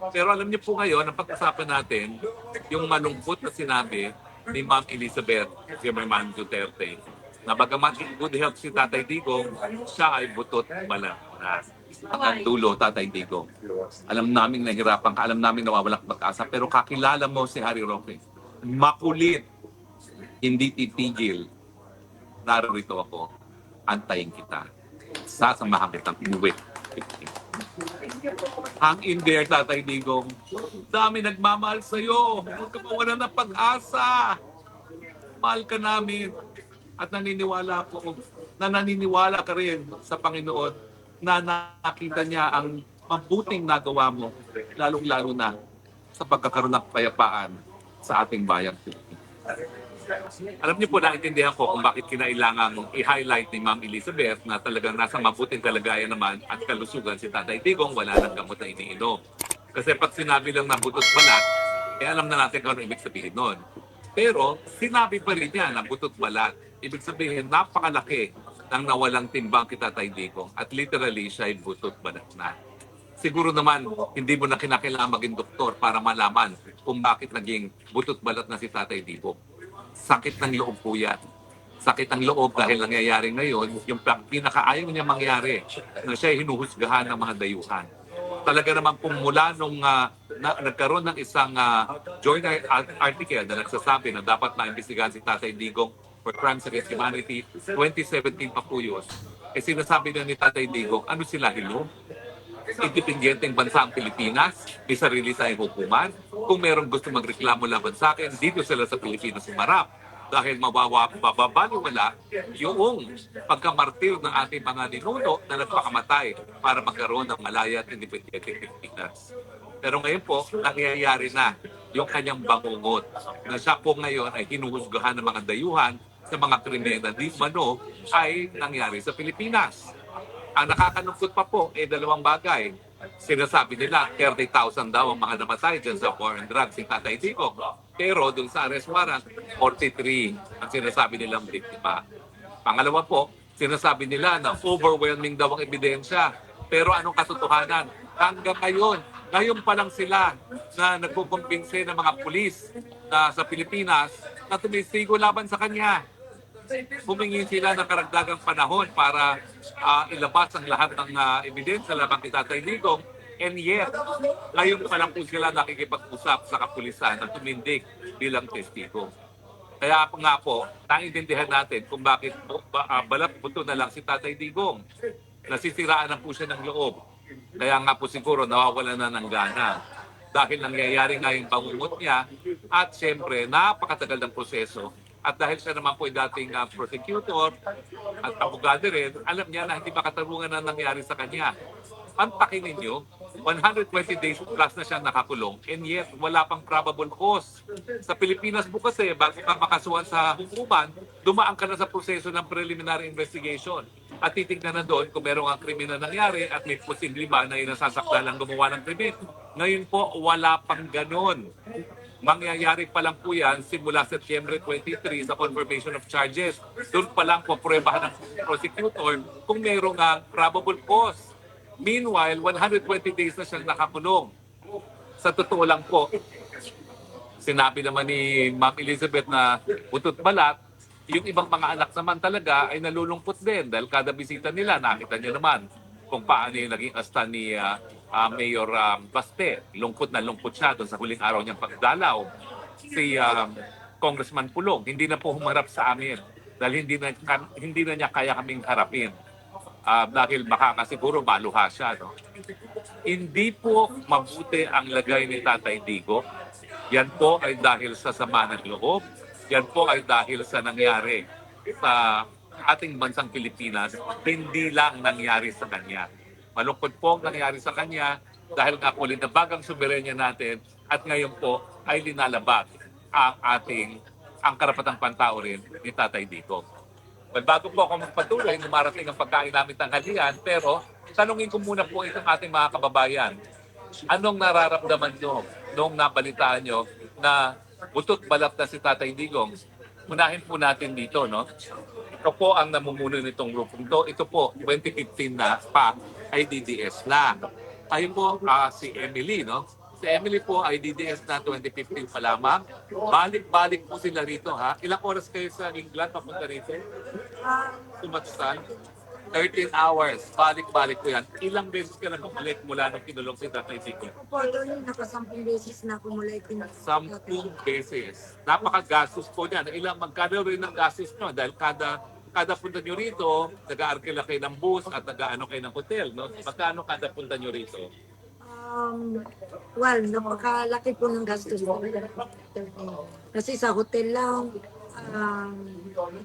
Pero alam niyo po ngayon, ang pag-usapan natin, yung malungkot na sinabi ni Ma'am Elizabeth Zimmerman Duterte na bagamat in good health si Tatay Digong, siya ay butot balat na. Hanggang dulo, Tatay Digong. Alam namin nahihirapan ka, alam namin nawawalan ka pag-asa, pero kakilala mo si Harry Roque. Makulit, hindi titigil. Narito ako, antayin kita. Sasamahan kitang inuwi. Hang in there, Tatay Digong. Dami nagmamahal sa'yo. Huwag ka mawalan ng pag-asa. Mahal ka namin. At naniniwala po, na naniniwala ka rin sa Panginoon na nakita niya ang mabuting nagawa mo, lalong-lalo na sa pagkakaroon ng kapayapaan sa ating bayan. Alam niyo po, naintindihan ko kung bakit kinailangan i-highlight ni Ma'am Elizabeth na talagang nasa mabuting kalagayan naman at kalusugan si Tatay Digong, wala nang gamot na iniinom. Kasi pag sinabi lang na butot balat, alam na natin kung ano ibig sabihin nun. Pero sinabi pa rin niya na butot balat. Ibig sabihin, napakalaki ng nawalang timbang kay Tatay Digong at literally siya ay butot balat na. Siguro naman, hindi mo na kinakailangan maging doktor para malaman kung bakit naging butot balat na si Tatay Digong. Sakit ng loob po yan. Sakit ng loob dahil nangyayari ngayon, yung pinakaayaw niya mangyari, na siya hinuhusgahan ng mga dayuhan. Talaga naman kung mula nung nagkaroon ng isang journal article na nagsasabi na dapat na-imbestigahan si Tatay Digong for crimes against humanity, 2017 pa po yun. Sinasabi na ni Tatay Digong, ano sila, hilo? Independenteng bansa ang Pilipinas, may sarili tayong hukuman. Kung merong gusto magreklamo laban sa akin, dito sila sa Pilipinas sumarap. Dahil mababaliwala yung pagkamartir ng ating mga ninuno na nagpakamatay para magkaroon ng malaya at independenteng Pilipinas. Pero ngayon po, nangyayari na yung kanyang bangungot na siya po ngayon ay hinuhusgahan ng mga dayuhan sa mga krimen na di mano ay nangyari sa Pilipinas. Ang nakakalungkot pa po ay dalawang bagay. Sinasabi nila 30,000 daw ang mga namatay dyan sa war and drugs si Tatay Digong. Pero dun sa arrest warrant, 43 ang sinasabi nilang biktima. Pangalawa po, sinasabi nila na overwhelming daw ang ebidensya. Pero anong katotohanan? Hanggang ngayon pa lang sila na nagkukumbinse ng mga pulis na sa Pilipinas na tumisigo laban sa kanya. Humingi sila ng karagdagang panahon para ilabas ang lahat ng ebidensya laban kay Tatay Digong. And yet, ngayon pa lang po sila nakikipag-usap sa kapulisan na tumindig bilang testigo. Kaya nga po, naiintindihan natin kung bakit balat buto na lang si Tatay Digong. Nasisiraan na po siya ng loob. Kaya nga po siguro nawawala na ng gana. Dahil nangyayari nga yung bangungot niya at siyempre napakatagal ng proseso. At dahil siya naman po ay dating prosecutor at abogado rin, alam niya na hindi makatarungan na nangyari sa kanya. Antakin ninyo, 120 days plus na siya nakakulong and yet wala pang probable cause. Sa Pilipinas po kasi, bago ka makasuhan sa hukuman, dumaan ka na sa proseso ng preliminary investigation. At titignan na doon kung merong ang krimen na nangyari at may posible ba na inasasakta lang gumawa ng krimen. Ngayon po, wala pang ganon. Mangyayari pa lang po yan simula September 23 sa confirmation of charges. Doon pa lang po pruebahan ng prosecutor kung mayroong probable cause. Meanwhile, 120 days na siyang nakakulong. Sa totoo lang po, sinabi naman ni Ma'am Elizabeth na butot balat, yung ibang mga anak naman talaga ay nalulungkot din dahil kada bisita nila, nakita niyo naman kung paano yung naging asta ni Mayor Baste. Lungkot na lungkot siya doon sa huling araw niyang pagdalaw. Si Congressman Pulong, hindi na po humarap sa amin dahil hindi na niya kaya kaming harapin. Dahil makakasiguro maluha siya. No? Hindi po mabuti ang lagay ni Tatay Digo. Yan po ay dahil sa sama ng loob. Yan po ay dahil sa nangyari sa ating bansang Pilipinas, hindi lang nangyari sa kanya. Malungkot po ang nangyari sa kanya dahil nga po linabagang soberenya natin at ngayon po ay linalabag ang karapatang pantao rin ni Tatay Digo. Well, bago po ako magpatuloy, lumarating ang pagkain namin tanghalian, pero tanungin ko muna po itong ating mga kababayan. Anong nararamdaman nyo nung nabalitaan nyo na butot balat na si Tatay Digong? Unahin po natin dito, no? Ito po ang namumuno nitong grupong to. Ito po, 2015 na pa, ay DDS na. Tayo po, si Emily, no? Si Emily po ay DDS na 2015 pa lamang. Balik-balik po sila rito ha. Ilang oras kayo sa England papunta rito? Tumatsan? 13 hours. Balik-balik po yan. Ilang beses ka na bumalik mula nung kinulong si Tatay Tico? Opo, doon nakasampung beses na ako mula itinatay. 10 beses. Napakagastos po niyan. Magkano rin ang gastos nyo? Dahil kada punta nyo rito, nag-aarkila kayo ng bus at nag-ano kayo ng hotel. No? Magkano kada punta nyo rito? Well, napakalaki po ng gastos ko. Kasi sa hotel lang,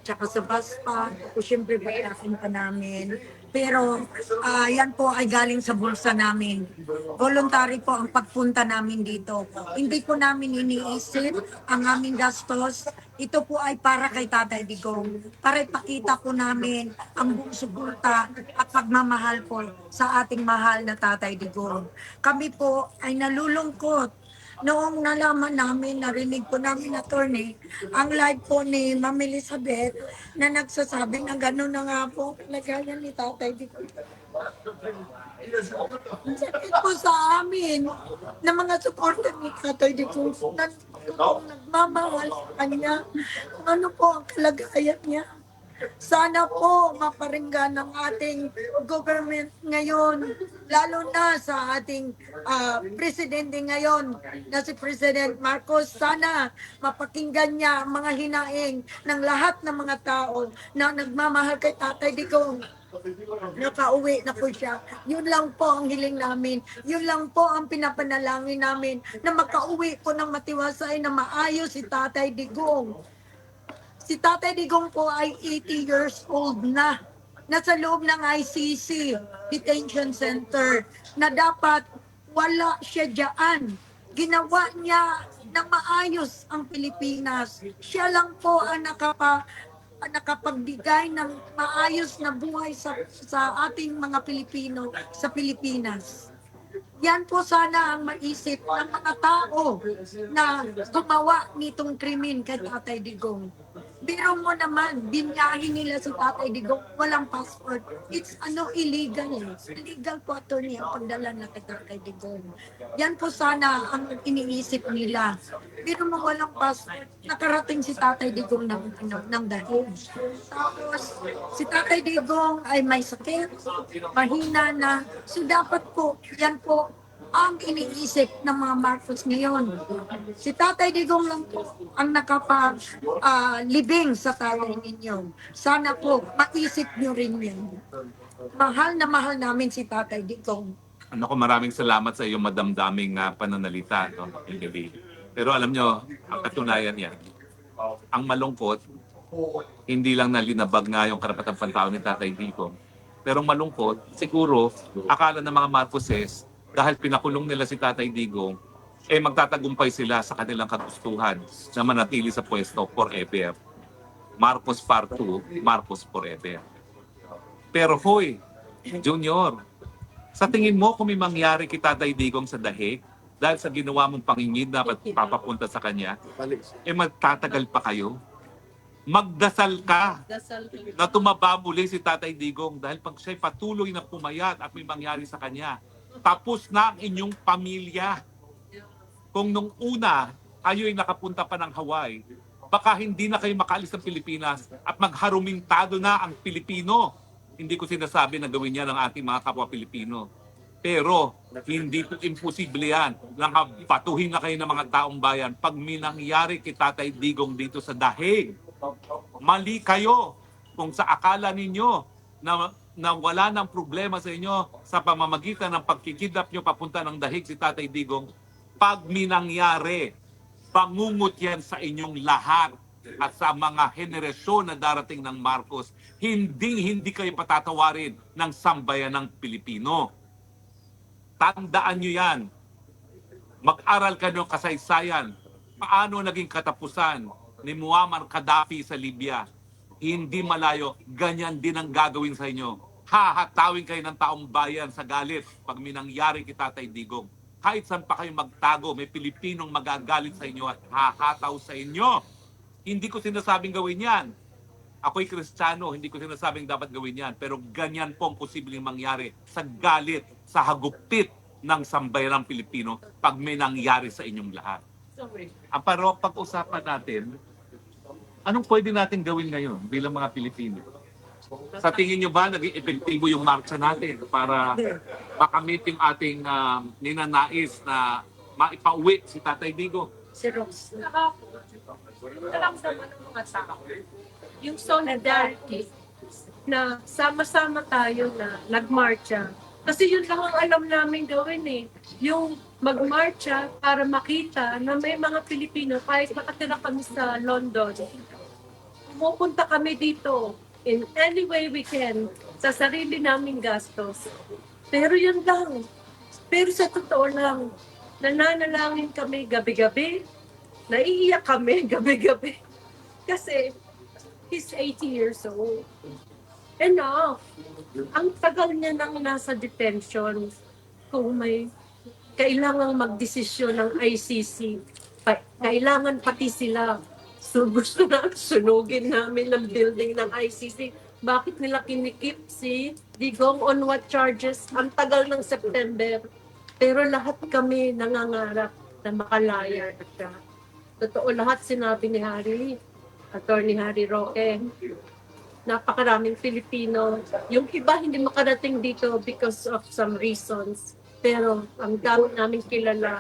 tsaka sa bus pa, o syempre pagkakin pa namin. Pero yan po ay galing sa bulsa namin. Voluntary po ang pagpunta namin dito. Hindi po namin iniisip ang aming gastos. Ito po ay para kay Tatay Digong. Para ipakita po namin ang buong suporta at pagmamahal po sa ating mahal na Tatay Digong. Kami po ay nalulungkot noong nalaman namin, narinig po namin, attorney, ang live po ni Ma'am Elizabeth na nagsasabi na gano'n na nga po kalagayan ni Tatay Digong. Sakit po sa amin na mga supporter ni Tatay Digong na nagmamahal sa kanya kung ano po ang kalagayan niya. Sana po maparinggan ng ating government ngayon, lalo na sa ating presidente ngayon na si President Marcos. Sana mapakinggan niya ang mga hinaing ng lahat ng mga tao na nagmamahal kay Tatay Digong. Nakauwi na po siya. Yun lang po ang hiling namin. Yun lang po ang pinapanalangin namin na makauwi po ng matiwasay na maayos si Tatay Digong. Si Tatay Digong po ay 80 years old na. Nasa loob ng ICC, Detention Center, na dapat wala siya dyan. Ginawa niya na maayos ang Pilipinas. Siya lang po ang nakapagbigay ng maayos na buhay sa ating mga Pilipino sa Pilipinas. Yan po sana ang maisip ng mga tao na gumawa nitong krimen kay Tatay Digong. Biro mo naman, binyahin nila si Tatay Digong, walang passport. It's illegal. Illegal po, attorney, ang pagdala na kay Tatay Digong. Yan po sana ang iniisip nila. Biro mo walang passport, nakarating si Tatay Digong ng dahil. Tapos, si Tatay Digong ay may sakit, mahina na. So dapat po, yan po ang iniisip ng mga Marcos ngayon. Si Tatay Digong lang po ang libing sa tatay ninyo. Sana po, maisip nyo rin yan. Mahal na mahal namin si Tatay Digong. Ano ko, maraming salamat sa iyong madamdaming pananalita, no, Emily. Pero alam nyo, ang katunayan yan, ang malungkot, hindi lang nalinabag nga yung karapatang pantao ni Tatay Digong. Pero malungkot, siguro, akala ng mga Marcoses, dahil pinakulong nila si Tatay Digong, magtatagumpay sila sa kanilang kagustuhan na manatili sa pwesto forever. Marcos Part 2, Marcos forever. Pero hoy, Junior, sa tingin mo kung may mangyari kay Tatay Digong sa dahig, dahil sa ginawa mong pangingid na papapunta sa kanya, magtatagal pa kayo? Magdasal ka na tumaba muli si Tatay Digong dahil pag siya'y patuloy na pumayat at may mangyari sa kanya, tapos na ang inyong pamilya. Kung nung una, kayo'y nakapunta pa ng Hawaii, baka hindi na kayo makaalis ng Pilipinas at magharumintado na ang Pilipino. Hindi ko sinasabi na gawin yan ng ating mga kapwa Pilipino. Pero hindi po imposible yan. Nakabatuhin na kayo ng mga taong bayan pag minangyari kay Tatay Digong dito sa dahig. Mali kayo kung sa akala ninyo na wala ng problema sa inyo sa pamamagitan ng pagkikidnap nyo papunta ng dahig si Tatay Digong. Pag minangyari, pangungot yan sa inyong lahat at sa mga henerasyon na darating ng Marcos. Hindi kayo patatawarin ng sambayan ng Pilipino. Tandaan nyo yan. Mag-aral ka ng kasaysayan. Paano naging katapusan ni Muammar Gaddafi sa Libya? Hindi malayo, ganyan din ang gagawin sa inyo. Hahatawin kayo ng taong bayan sa galit pag minangyari kay Tatay Digong. Kahit saan pa kayo magtago, may Pilipinong magagalit sa inyo at hahataw sa inyo. Hindi ko sinasabing gawin yan. Ako'y Kristiyano, hindi ko sinasabing dapat gawin yan. Pero ganyan po ang posibleng mangyari sa galit, sa hagupit ng sambayanang Pilipino pag may nangyari sa inyong lahat. Ang pag-usapan natin, anong pwede natin gawin ngayon bilang mga Pilipino? Sa tingin nyo ba naging epektibo yung marcha natin para makamit yung ating ninanais na maipauwi si Tatay Digo? Si Ross. Nararamdaman ng mga tao yung solidarity na sama-sama tayo na nagmarcha. Kasi yun lang ang alam namin gawin eh. Yung magmarcha para makita na may mga Pilipino, kahit nakatira kami sa London, pumupunta kami dito in any way we can sa sarili naming gastos. Pero yun lang. Pero sa totoo lang, nananalangin kami gabi-gabi, naiiyak kami gabi-gabi. Kasi he's 80 years old. Enough. Ang tagal niya nang nasa detention. Kung may kailangang magdesisyon ng ICC, kailangan pati sila. So gusto na sunugin namin ng building ng ICC. Bakit nila kinikip si Digong on what charges? Ang tagal ng September. Pero lahat kami nangangarap na makalaya siya. Totoo lahat sinabi ni Attorney Harry Roque. Napakaraming Pilipino. Yung iba hindi makarating dito because of some reasons. Pero ang dami namin kilala,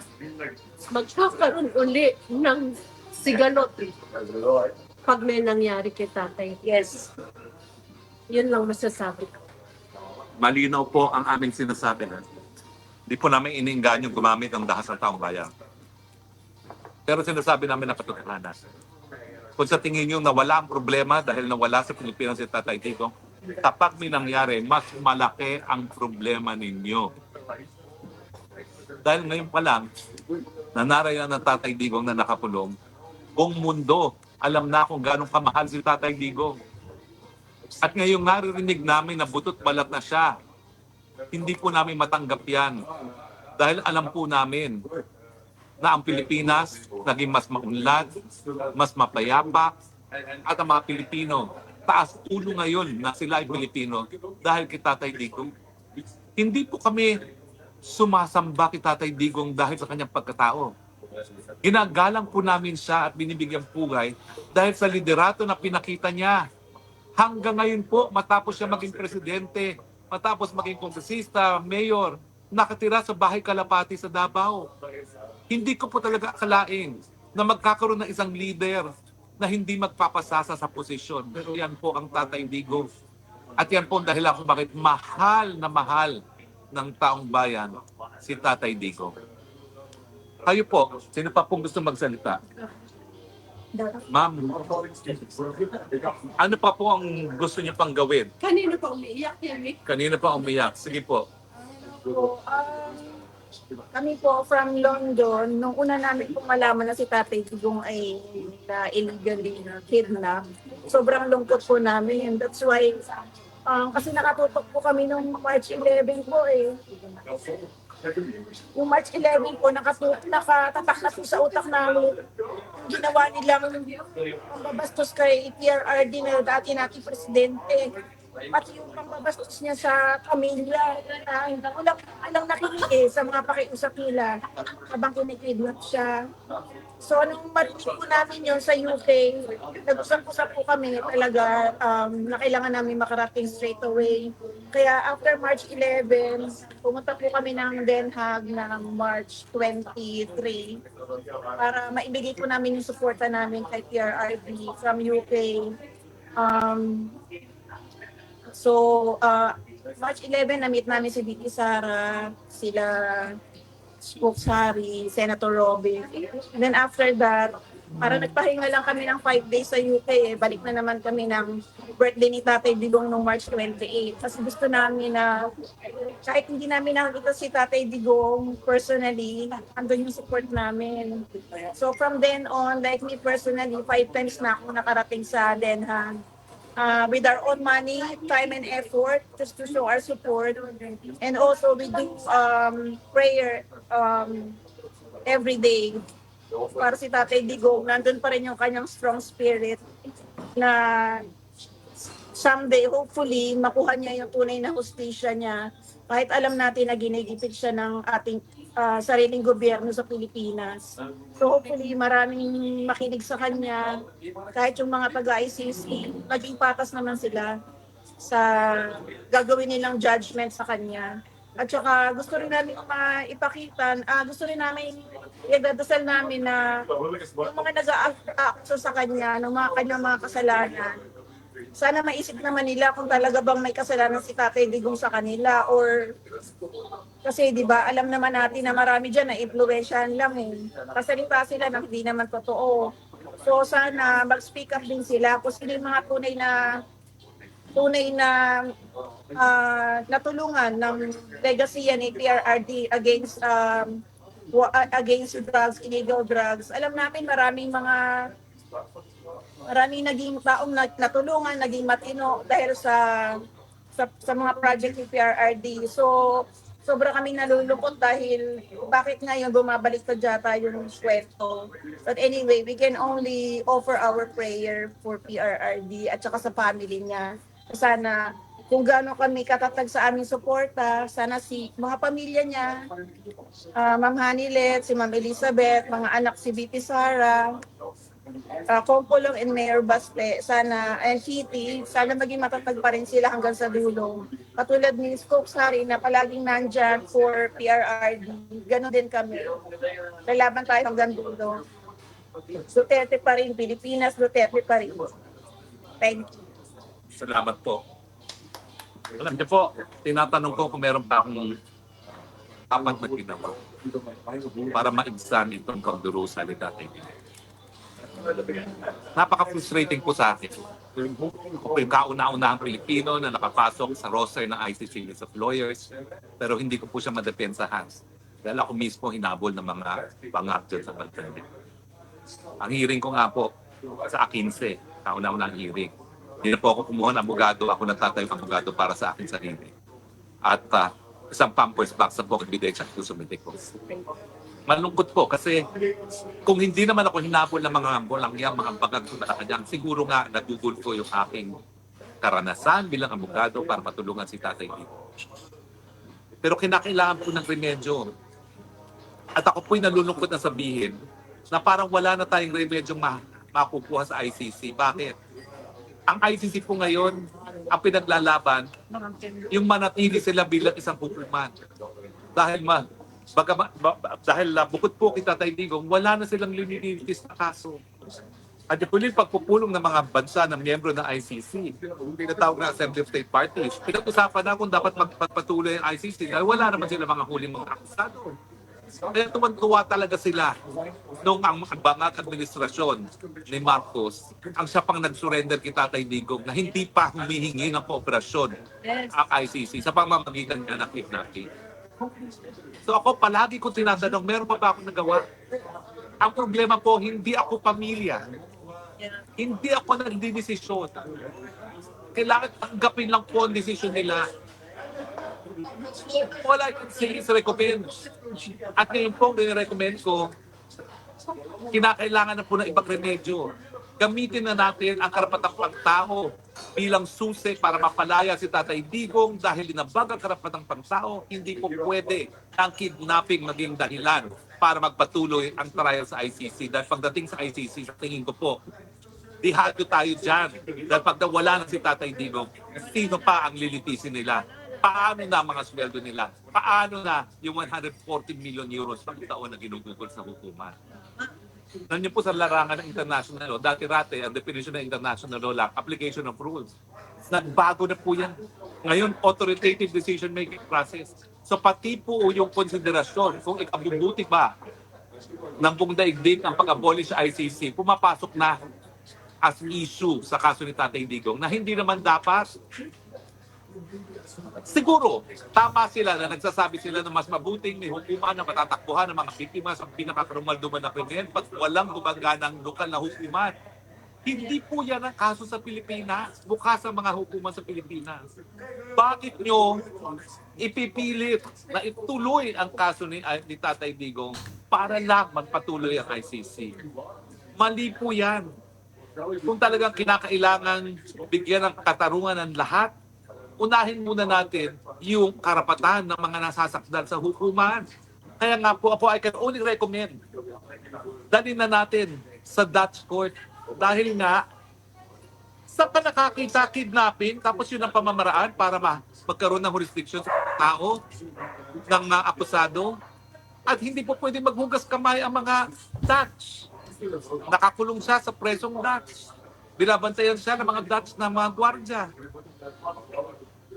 magkakaroon uli ng sigalot pag may nangyari kay tatay. Yes. Yun lang masasabi ko. Malinaw po ang aming sinasabi na hindi po namin iniinganyo gumamit ng dahas ng taong bayan. Pero sinasabi namin na katotohanan. Kung sa tingin nyo na wala ang problema dahil nawala sa Pilipinas si Tatay Digong, kapag may nangyari, mas malaki ang problema ninyo. Dahil ngayon pa lang, nanarayan ng Tatay Digong na nakakulong, buong mundo, alam na kung gano'ng kamahal si Tatay Digong. At ngayong naririnig namin na butot balat na siya, hindi po namin matanggap yan. Dahil alam po namin na ang Pilipinas naging mas maunlad, mas mapayapa, at ang mga Pilipino, taas ulo ngayon na sila ay Pilipino dahil kay Tatay Digong. Hindi po kami sumasamba kay Tatay Digong dahil sa kanyang pagkatao. Ginagalang po namin siya at binibigyan pugay dahil sa liderato na pinakita niya. Hanggang ngayon po, matapos siya maging presidente, matapos maging kongresista, mayor, nakatira sa bahay Kalapati sa Davao. Hindi ko po talaga akalain na magkakaroon ng isang leader na hindi magpapasasa sa posisyon. Pero yan po ang Tatay Digong. At yan po ang dahilan kung bakit mahal na mahal ng taong bayan si Tatay Digong. Kayo po, sino pa pong gusto magsalita? Ma'am, ano pa po ang gusto niyo pang gawin? Kanino pa umiiyak yan eh? Kanina pa umiyak. Sige po. Kami po from London, nung una namin pong malaman na si Tatay Digong ay na illegally kidnap, sobrang lungkot po namin. That's why, kasi nakatutok po kami nung March 11 po eh. Yung March 11 po, nakatatak na po sa utak namin. Ginawa nilang pambabastos kay PRRD na dati nating presidente. Pati yung pambabastos niya sa pamilya, walang nakikinig sa mga pakiusap nila habang kinikidnap siya. So, nung marinig po namin yun sa UK, nag-usap-usap po kami talaga na kailangan namin makarating straight away. Kaya after March 11, pumunta po kami ng Den Haag ng March 23 para maibigay po namin yung suporta namin kay PRRD from UK. March 11, na-meet namin si Vicky Sara, sila Spokes Harry, Senator Robin. And then after that, para nagpahinga lang kami ng 5 days sa UK, balik na naman kami ng birthday ni Tatay Digong noong March 28. Kasi gusto namin na, kahit hindi namin nakikita si Tatay Digong personally, andun yung support namin. So from then on, like me personally, 5 times na ako nakarating sa Den Haag. With our own money, time and effort just to show our support. And also we do prayer every day para si Tatay Digong. Nandun pa rin yung kanyang strong spirit na someday, hopefully, makuha niya yung tunay na hustisya niya kahit alam natin na ginigipit siya ng ating sariling gobyerno sa Pilipinas. So hopefully maraming makinig sa kanya, kahit yung mga taga-ICC, maging patas naman sila sa gagawin nilang judgment sa kanya. At saka gusto rin namin maipakita, gusto rin namin, iagdadasal namin na yung mga nag-a-accuse sa kanya, ng mga kanyang mga kasalanan, sana maisip naman nila kung talaga bang may kasalanan si Tatay Digong sa kanila, or kasi 'di ba alam naman natin na marami diyan na impluwensyahan lang kasalita sila na hindi naman totoo. So sana mag-speak up din sila kung sino yung mga tunay na natulungan ng legacy ni PRRD against drugs, illegal drugs. Alam natin maraming naging taong natulungan, naging matino dahil sa mga project ni PRRD. So, sobra kaming nalulungkot dahil bakit ngayon bumabalik sa yata yung kwento. But anyway, we can only offer our prayer for PRRD at saka sa family niya. Sana kung gaano kami katatag sa aming suporta, sana mga pamilya niya, Ma'am Hanilet, si Ma'am Elizabeth, mga anak si BP Sara, Kompolong and Mayor Baste, and Kitty, sana maging matatag pa rin sila hanggang sa dulo. Katulad ni Scope Sari na palaging nandyan for PRRD, gano'n din kami. Lalaban tayo hanggang dulo. Duterte pa rin, Pilipinas, Duterte pa rin. Thank you. Salamat po. Alam niyo po, tinatanong ko kung meron pa akong dapat na ginawa para maibsan itong kagdurusa ni Tatay Digong. Napaka-frustrating po sa akin. Ako yung kauna-unahang Pilipino na nakapasok sa roster ng ICC List of Lawyers, pero hindi ko po siya madepensahan. Dahil ako mismo hinabol ng mga pang-actor sa bansa. Ang hearing ko nga po sa 15, kauna-unahang hearing. Hindi na po ako kumuha ng abogado, ako nagtatayong abogado para sa akin sarili. At isang pampers box sa book ebidensya ko sumite ko. Malungkot po kasi kung hindi naman ako hinabol ng mga walangyang mga bagag na kanyang, siguro nga nagugol ko yung aking karanasan bilang abogado para matulungan si Tatay Digong. Pero kinakailangan po ng remedyo. At ako po'y nalulungkot na sabihin na parang wala na tayong remedyo makukuha sa ICC. Bakit? Ang ICC po ngayon, ang pinaglalaban, yung manatili sila bilang isang hukuman. Dahil bukod po kay Tatay Digong, wala na silang linilitis na kaso. At yung pagpupulong ng mga bansa na miyembro ng ICC, tinatawag na Assembly of State Parties, pinag-usapan na kung dapat magpatuloy ang ICC dahil wala naman sila mga huling mga akusado. Kaya tumantuwa talaga sila nung ang bangat administrasyon ni Marcos ang siya pang nag-surrender kay Tatay Digong na hindi pa humihingi ng kooperasyon ang ICC sa pamamagitan niya ng kidnapping. So ako palagi ko tinatanong, meron pa ba akong nagawa? Ang problema po, hindi ako pamilya. Hindi ako nagdidesisyon. Kailangan tanggapin lang po ang desisyon nila. Wala yung sige recommend. At ngayon po, recommend ko, kinakailangan na po ng ibang remedyo. Gamitin na natin ang karapatang pangtao bilang susi para mapalaya si Tatay Digong dahil inabag ang karapatang pangtao, hindi po pwede ang kidnapping maging dahilan para magpatuloy ang trial sa ICC. Dahil pagdating sa ICC, sa tingin ko po, dihado tayo dyan. Dahil pag nawala na si Tatay Digong, sino pa ang lilitisin nila? Paano na mga sweldo nila? Paano na yung 140 million euros pang taon na ginugugol sa hukuman? Nandiyan po sa larangan ng international law. Dati-rate, ang definition ng international law lang, application of rules. Nagbago na po yan. Ngayon, authoritative decision-making process. So pati po yung konsiderasyon kung ikabubuti ba ng buong daigdig ang pag-abolish sa ICC, pumapasok na as issue sa kaso ni Tatay Digong na hindi naman dapat. Siguro, tama sila na nagsasabi sila na mas mabuting may hukuman na matatakbuhan ng mga biktima sa pinakarumalduman na krimen pag walang gumaganang lokal na hukuman. Hindi po yan ang kaso sa Pilipinas. Bukas ang mga hukuman sa Pilipinas. Bakit nyo ipipilit na ituloy ang kaso ni Tatay Digong para lang magpatuloy ang ICC? Mali po yan. Kung talagang kinakailangan bigyan ng katarungan ng lahat, unahin muna natin yung karapatan ng mga nasasakdal sa hukuman. Kaya nga po ako, I can only recommend, dalhin na natin sa Dutch court. Dahil nga, saan ka nakakita kidnapping, tapos yun ang pamamaraan para magkaroon ng jurisdiction sa tao, ng akusado. At hindi po pwede maghugas kamay ang mga Dutch. Nakakulong siya sa presong Dutch. Binabantayan siya ng mga Dutch na mga gwardya.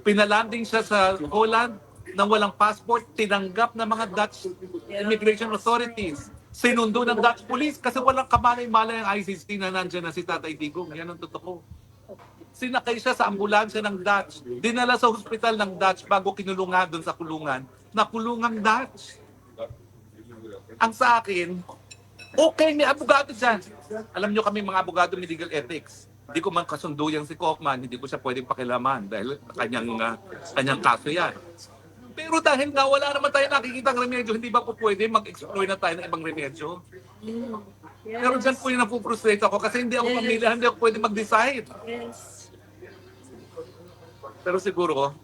Pinalanding siya sa Holland nang walang passport, tinanggap ng mga Dutch immigration authorities. Sinundo ng Dutch police kasi walang kamalay-malay ang ICC na nandiyan na si Tatay Digong. Yan ang totoo. Sinakay siya sa ambulansya ng Dutch. Dinala sa hospital ng Dutch bago kinulungan doon sa kulungan. Nakulungang Dutch. Ang sa akin, okay, may abogado dyan. Alam nyo kami mga abogado may legal ethics. Hindi ko man kasundo yung si Kaufman, hindi ko siya pwedeng pakilaman dahil kanyang kaso yan. Pero dahil nga wala naman tayo nakikita ng remedyo, hindi ba po pwede mag-explore na tayo ng ibang remedyo? Pero dyan po yung napuprustrate ako kasi hindi ako pamilya, hindi ako pwede mag-decide. Yes. Pero siguro,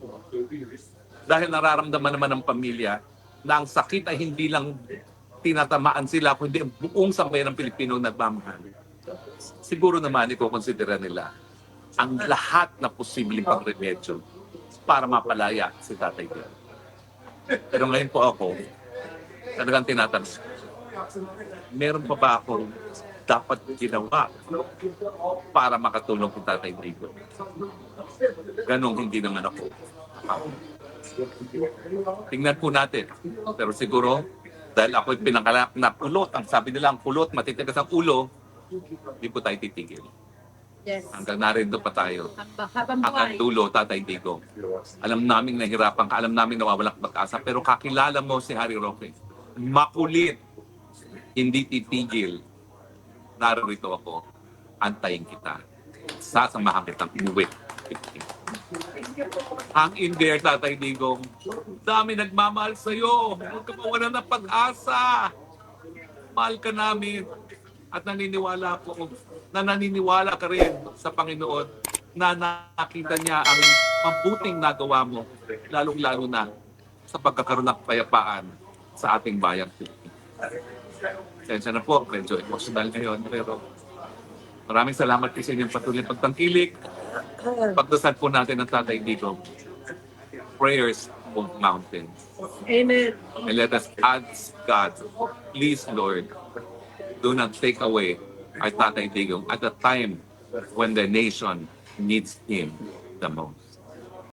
dahil nararamdaman naman ng pamilya na ang sakit ay hindi lang tinatamaan sila, kundi ang buong sambayan ng Pilipino nagmamahal. Siguro naman iko-considera nila ang lahat na posibleng pang-remedyo para mapalaya si Tatay Digong. Pero ngayon po ako, talagang tinatanong, meron pa ba ako dapat ginawa para makatulong kay Tatay Digong? Ganong hindi naman ako. Tingnan po natin. Pero siguro, dahil ako'y pinangalap na kulot, ang sabi nila ang kulot, matitigas ang ulo, hindi po tayo titigil. Yes. Hanggang narito pa tayo. Habang Hanggang buhay. dulo, Tatay Digong. Alam namin nahihirapan ka, alam namin nawawalan ka pag-asa, pero kakilala mo si Harry Roque. Makulit, hindi titigil. Narito ako, antayin kita. Sasamahan kitang inuwi. Hang in there, Tatay Digong. Dami nagmamahal sa'yo. Huwag ka mawalan ng pag-asa. Mahal ka namin. At naniniwala ka rin sa Panginoon na nakita niya ang mabuting nagawa mo, lalong-lalo na sa pagkakaroon ng kapayapaan sa ating bayang Pilipinas. Sensya na po, medyo emotional ngayon, pero maraming salamat po sa inyong patuloy pagtangkilik. Pagdasal po natin ang Tatay Digong. Prayers move mountains. Amen. And let us ask God, please Lord, do not take away our Tatay Digong at the time when the nation needs Him the most.